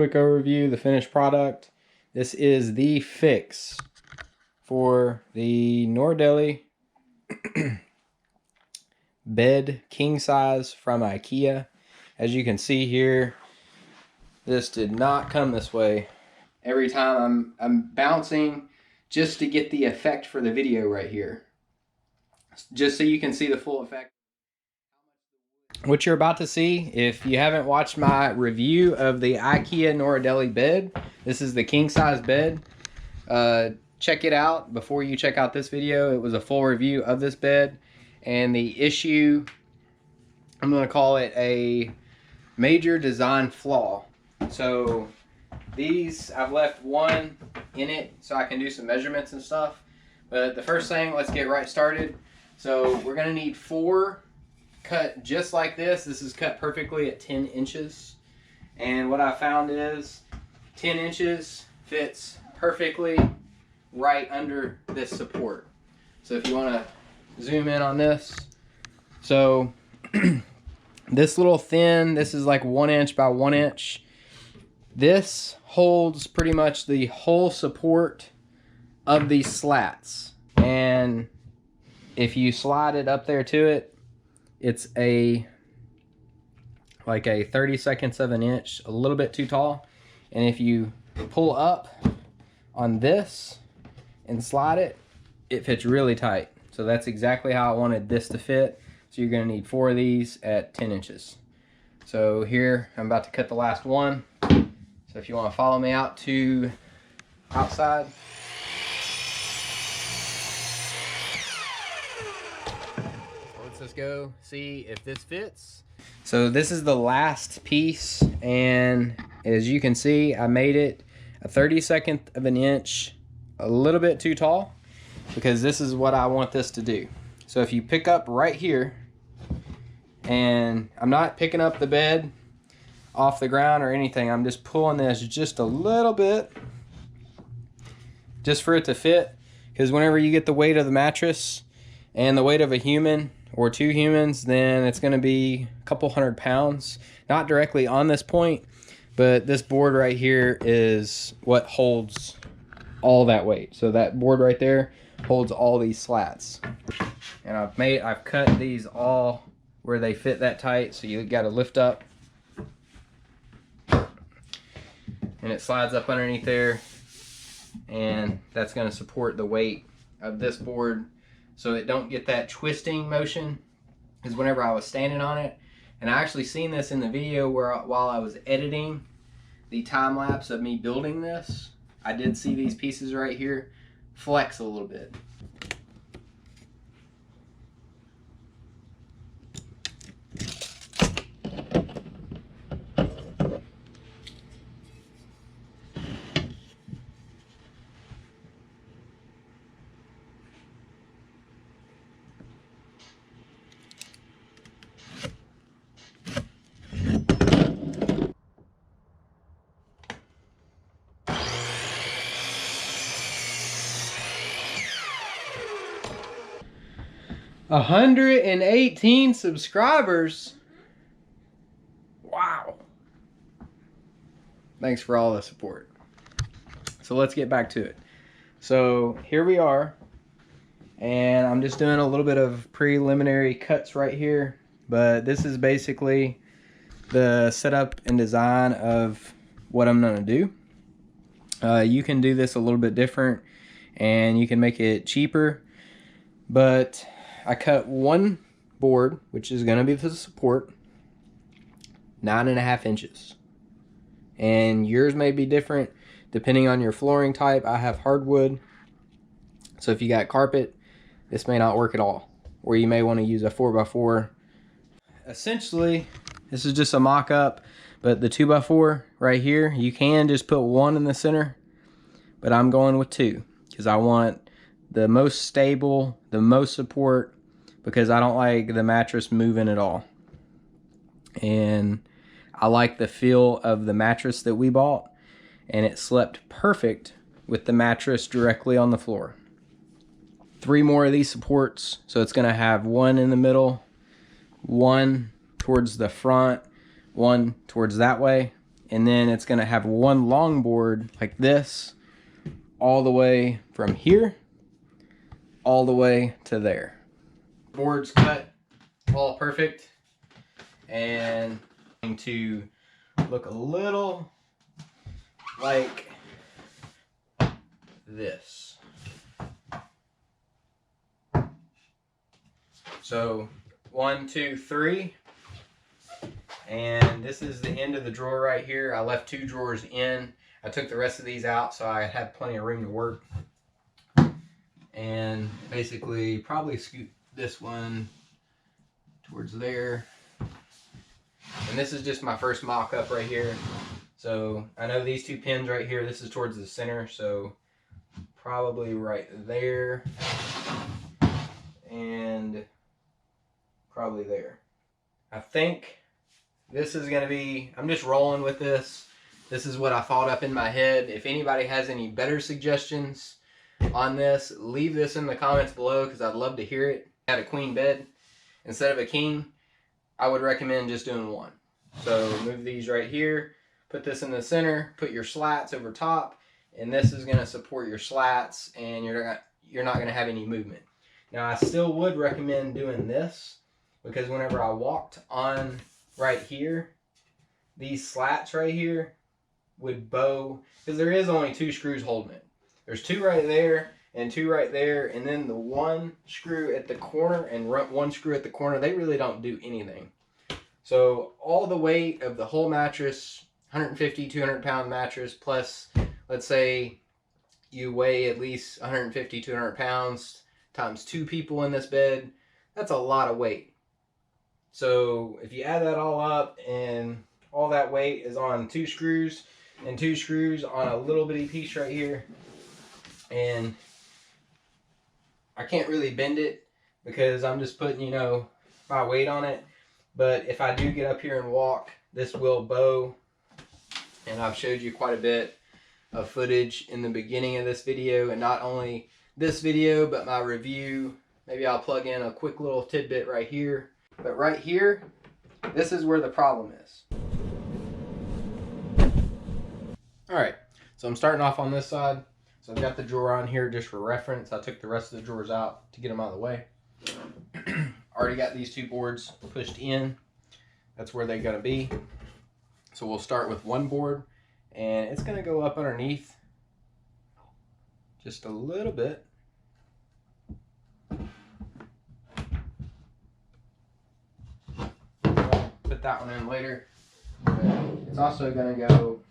Quick overview, the finished product. This is the fix for the Nordli bed king size from IKEA. As you can see here, this did not come this way. Every time I'm bouncing just to get the effect for the video right here. Just so you can see the full effect. What you're about to see, if you haven't watched my review of the IKEA Nordli bed, this is the king size bed. Check it out before you check out this video. It was a full review of this bed, and the issue, I'm going to call it a major design flaw. So these, I've left one in it so I can do some measurements and stuff. But the first thing, let's get right started. So we're going to need 4 cut just like this. This is cut perfectly at 10 inches. And what I found is 10 inches fits perfectly right under this support. So if you want to zoom in on this. So this little thin, this is like 1 inch by 1 inch. This holds pretty much the whole support of these slats. And if you slide it up there to it, it's like a 32nd of an inch, a little bit too tall. And if you pull up on this and slide it, it fits really tight. So that's exactly how I wanted this to fit. So you're gonna need 4 of these at 10 inches. So here, I'm about to cut the last one. So if you wanna follow me out to outside. Let's go see if this fits. So this is the last piece, and as you can see, I made it a 32nd of an inch, a little bit too tall, because this is what I want this to do. So if you pick up right here, and I'm not picking up the bed off the ground or anything, I'm just pulling this just a little bit just for it to fit, because whenever you get the weight of the mattress and the weight of a human or 2 humans, then it's going to be a couple 100 pounds. Not directly on this point, but this board right here is what holds all that weight. So that board right there holds all these slats. And I've cut these all where they fit that tight, so you got to lift up. And it slides up underneath there, and that's going to support the weight of this board, so it don't get that twisting motion. Because whenever I was standing on it, and I actually seen this in the video while I was editing the time lapse of me building this, I did see these pieces right here flex a little bit. $118 subscribers. Wow. Thanks for all the support. So let's get back to it. So here we are, and I'm just doing a little bit of preliminary cuts right here, but this is basically the setup and design of what I'm gonna do. You can do this a little bit different, and you can make it cheaper, but I cut one board, which is going to be the support, 9.5 inches. And yours may be different depending on your flooring type. I have hardwood, so if you got carpet, this may not work at all. Or you may want to use a 4x4. Essentially, this is just a mock-up, but the 2x4 right here, you can just put 1 in the center, but I'm going with 2 because I want the most stable, the most support, because I don't like the mattress moving at all. And I like the feel of the mattress that we bought, and it slept perfect with the mattress directly on the floor. 3 more of these supports, so it's gonna have 1 in the middle, 1 towards the front, 1 towards that way, and then it's gonna have one long board like this, all the way from here, all the way to there. Board's cut all perfect, and going to look a little like this. So 1, 2, 3, and this is the end of the drawer right here. I left 2 drawers in. I took the rest of these out so I had plenty of room to work. And basically probably scoot this one towards there. And this is just my first mock-up right here. So I know these 2 pins right here, this is towards the center, so probably right there and probably there. I think this is gonna be, I'm just rolling with this. This is what I thought up in my head. If anybody has any better suggestions on this, leave this in the comments below because I'd love to hear it. I had a queen bed instead of a king. I would recommend just doing one. So move these right here, put this in the center, put your slats over top, and this is gonna support your slats, and you're not gonna have any movement. Now I still would recommend doing this because whenever I walked on right here, these slats right here would bow, because there is only 2 screws holding it. There's 2 right there and 2 right there, and then the 1 screw at the corner and 1 screw at the corner, they really don't do anything. So all the weight of the whole mattress, 150, 200 pound mattress, plus let's say you weigh at least 150, 200 pounds times 2 people in this bed, that's a lot of weight. So if you add that all up, and all that weight is on 2 screws, and 2 screws on a little bitty piece right here, and I can't really bend it because I'm just putting, you know, my weight on it. But if I do get up here and walk, this will bow, and I've showed you quite a bit of footage in the beginning of this video, and not only this video but my review. Maybe I'll plug in a quick little tidbit right here. But right here, this is where the problem is. Alright, so I'm starting off on this side. So I've got the drawer on here just for reference. I took the rest of the drawers out to get them out of the way. Already got these 2 boards pushed in. That's where they're going to be. So we'll start with 1 board, and it's going to go up underneath just a little bit. I'll put that one in later. But it's also going to go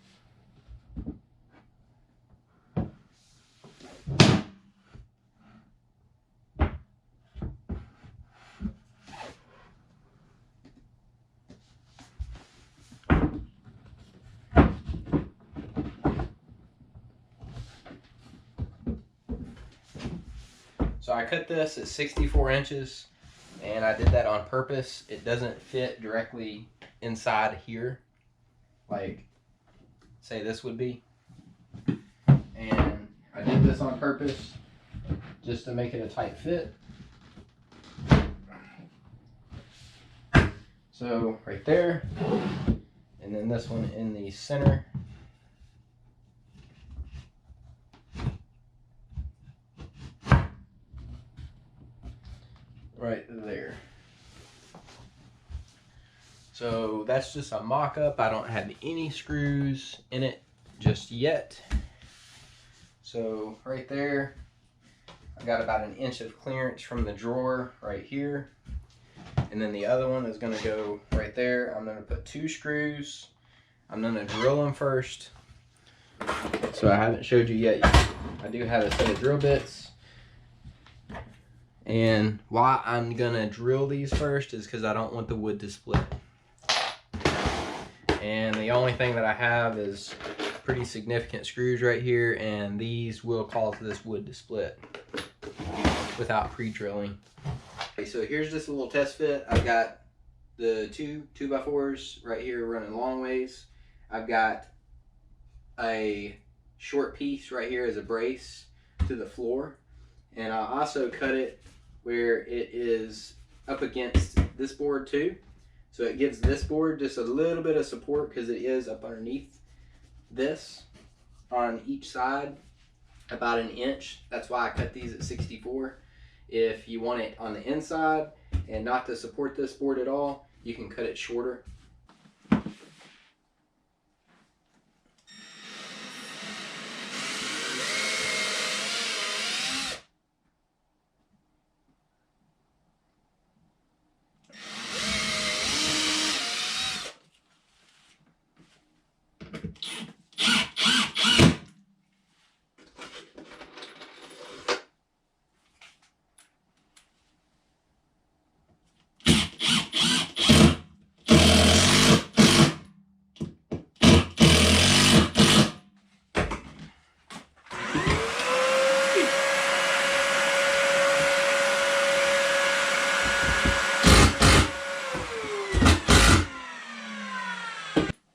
So I cut this at 64 inches, and I did that on purpose. It doesn't fit directly inside here, like say this would be. And I did this on purpose just to make it a tight fit. So right there, and then this one in the center. Right there. So that's just a mock-up. I don't have any screws in it just yet. So right there, I got about 1 inch of clearance from the drawer right here. And then the other one is gonna go right there. I'm gonna put 2 screws. I'm gonna drill them first. So I haven't showed you yet. I do have a set of drill bits. And why I'm gonna drill these first is because I don't want the wood to split. And the only thing that I have is pretty significant screws right here, and these will cause this wood to split without pre-drilling. Okay, so here's just a little test fit. I've got the 2 2x4s right here running long ways. I've got a short piece right here as a brace to the floor, and I also cut it where it is up against this board too, So it gives this board just a little bit of support because it is up underneath this on each side, about an inch. That's why I cut these at 64. If you want it on the inside and not to support this board at all, you can cut it shorter.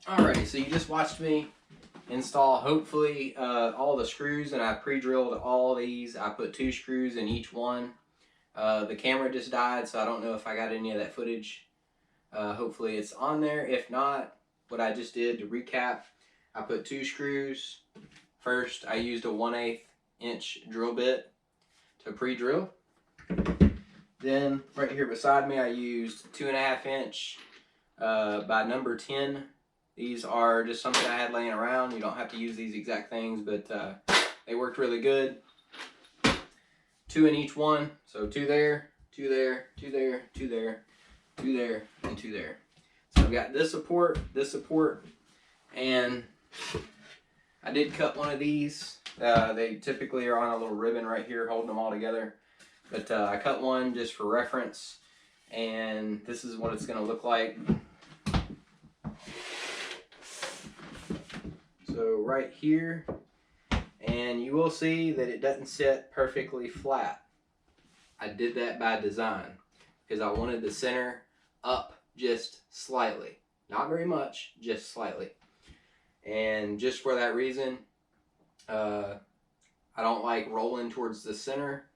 Alrighty, so you just watched me install hopefully all the screws, and I pre-drilled all these. I put 2 screws in each one. The camera just died, so I don't know if I got any of that footage. Hopefully it's on there. If not, what I just did to recap, I put 2 screws. First, I used a 1/8 inch drill bit to pre-drill. Then right here beside me, I used 2.5 inch by number 10. These are just something I had laying around. You don't have to use these exact things, but they worked really good. 2 in each one. So 2 there, 2 there, 2 there, 2 there, 2 there, and 2 there. So I've got this support, and I did cut one of these. They typically are on a little ribbon right here holding them all together. But I cut one just for reference, and this is what it's going to look like. So right here, and you will see that it doesn't sit perfectly flat. I did that by design because I wanted the center up just slightly. Not very much, just slightly. And just for that reason, I don't like rolling towards the center,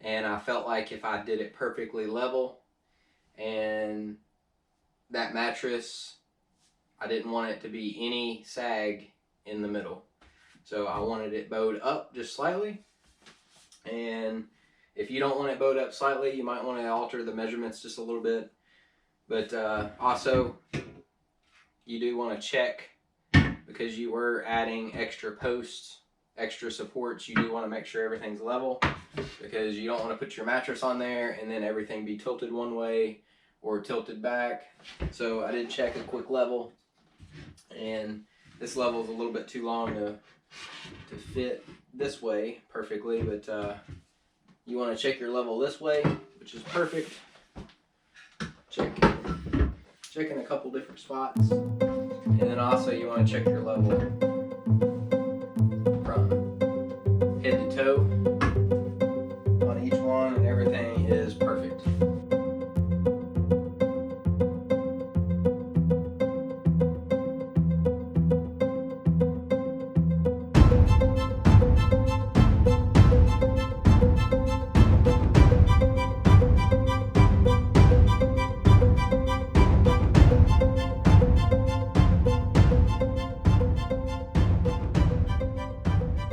and I felt like if I did it perfectly level and that mattress, I didn't want it to be any sag in the middle. So I wanted it bowed up just slightly. And if you don't want it bowed up slightly, you might want to alter the measurements just a little bit. But also, you do want to check, because you were adding extra posts, extra supports, you do want to make sure everything's level, because you don't want to put your mattress on there and then everything be tilted one way or tilted back. So I did check a quick level, and this level is a little bit too long to fit this way perfectly, but you want to check your level this way, which is perfect. Checking a couple different spots, and then also you want to check your level from head to toe on each one, and everything is perfect.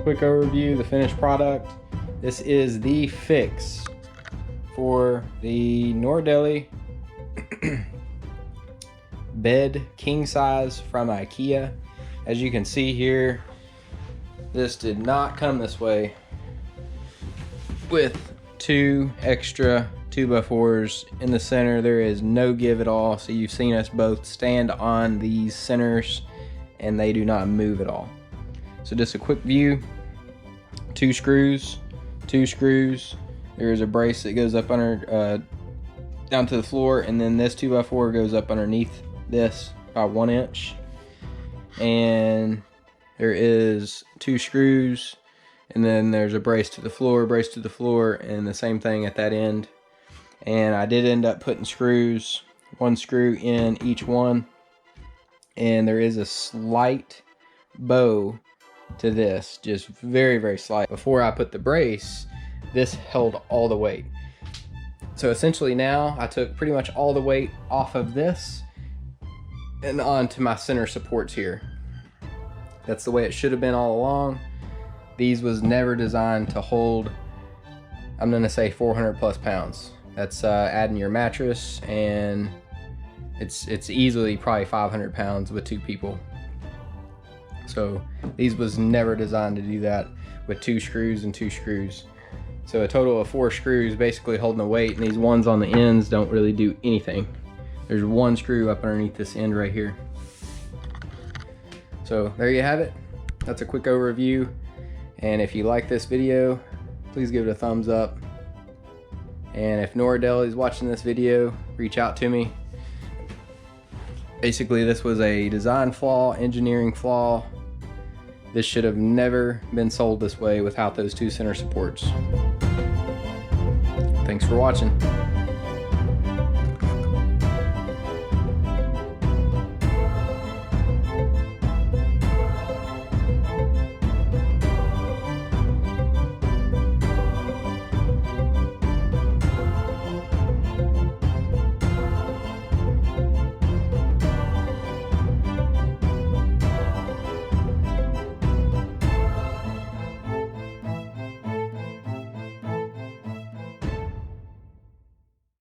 Quick overview, the finished product. This is the fix for the Nordli bed, king size, from IKEA. As you can see here, this did not come this way with 2 extra 2x4s in the center. There is no give at all. So you've seen us both stand on these centers and they do not move at all. So just a quick view. 2 screws. There is a brace that goes up under down to the floor, and then this 2x4 goes up underneath this by 1 inch. And there is 2 screws, and then there's a brace to the floor, and the same thing at that end. And I did end up putting screws, 1 screw in each one, and there is a slight bow to this, just very, very slight. Before I put the brace, this held all the weight. So essentially now I took pretty much all the weight off of this, and onto my center supports here. That's the way it should have been all along. These was never designed to hold, I'm gonna say 400 plus pounds. That's adding your mattress, and it's easily probably 500 pounds with 2 people. So these was never designed to do that with 2 screws and 2 screws. So a total of 4 screws basically holding the weight, and these ones on the ends don't really do anything. There's 1 screw up underneath this end right here. So there you have it. That's a quick overview. And if you like this video, please give it a thumbs up. And if Nordli is watching this video, reach out to me. Basically, this was a design flaw, engineering flaw. This should have never been sold this way without those 2 center supports. Thanks for watching.